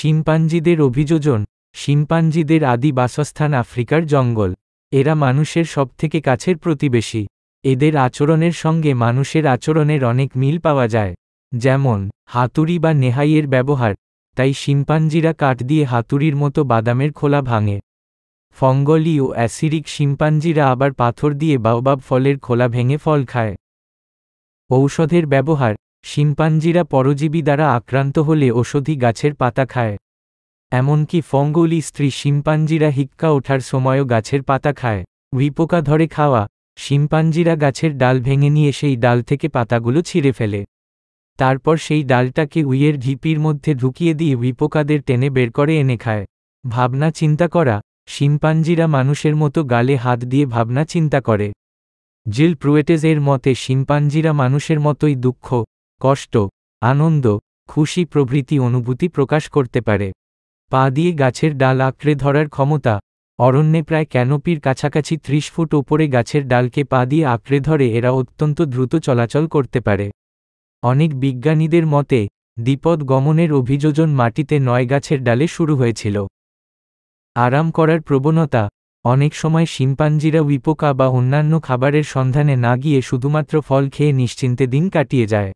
শিম্পাঞ্জিদের অভিযোজন। শিম্পাঞ্জিদের আদি বাসস্থান আফ্রিকার জঙ্গল। এরা মানুষের সবথেকে কাছের প্রতিবেশী। এদের আচরণের সঙ্গে মানুষের আচরণের অনেক মিল পাওয়া যায়, যেমন হাতুড়ি বা নেহাইয়ের ব্যবহার, তাই শিম্পাঞ্জিরা কাঠ দিয়ে হাতুড়ির মতো বাদামের খোলা ভাঙে। ফঙ্গলি ও অ্যাসিরিক শিম্পাঞ্জিরা আবার পাথর দিয়ে বাওবাব ফলের খোলা ভেঙে ফল খায়। ঔষধের ব্যবহার। শিম্পাঞ্জিরা পরজীবী দ্বারা আক্রান্ত হলে ওষধি গাছের পাতা খায়। এমনকি ফঙ্গলি স্ত্রী শিম্পাঞ্জিরা হিক্কা ওঠার সময়ও গাছের পাতা খায়। উইপোকা ধরে খাওয়া। শিম্পাঞ্জিরা গাছের ডাল ভেঙে নিয়ে সেই ডাল থেকে পাতাগুলো ছিঁড়ে ফেলে। তারপর সেই ডালটাকে উইয়ের ঢিপির মধ্যে ঢুকিয়ে দিয়ে উইপোকাদের টেনে বের করে এনে খায়। ভাবনা চিন্তা করা। শিম্পাঞ্জিরা মানুষের মতো গালে হাত দিয়ে ভাবনা চিন্তা করে। জিল প্রুয়েটেজ এর মতে শিম্পাঞ্জিরা মানুষের মতোই দুঃখ, কষ্ট, আনন্দ, খুশি প্রভৃতি অনুভূতি প্রকাশ করতে পারে। পা দিয়ে গাছের ডাল আঁকড়ে ধরার ক্ষমতা। অরণ্যে প্রায় ক্যানোপির কাছাকাছি 30 ফুট ওপরে গাছের ডালকে পা দিয়ে আঁকড়ে ধরে এরা অত্যন্ত দ্রুত চলাচল করতে পারে। অনেক বিজ্ঞানীদের মতে দ্বিপদ গমনের অভিযোজন মাটিতে নয় গাছের ডালে শুরু হয়েছিল। আরাম করার প্রবণতা। অনেক সময় শিম্পাঞ্জিরা উইপোকা বা অন্যান্য খাবারের সন্ধানে না গিয়ে শুধুমাত্র ফল খেয়ে নিশ্চিন্তে দিন কাটিয়ে যায়।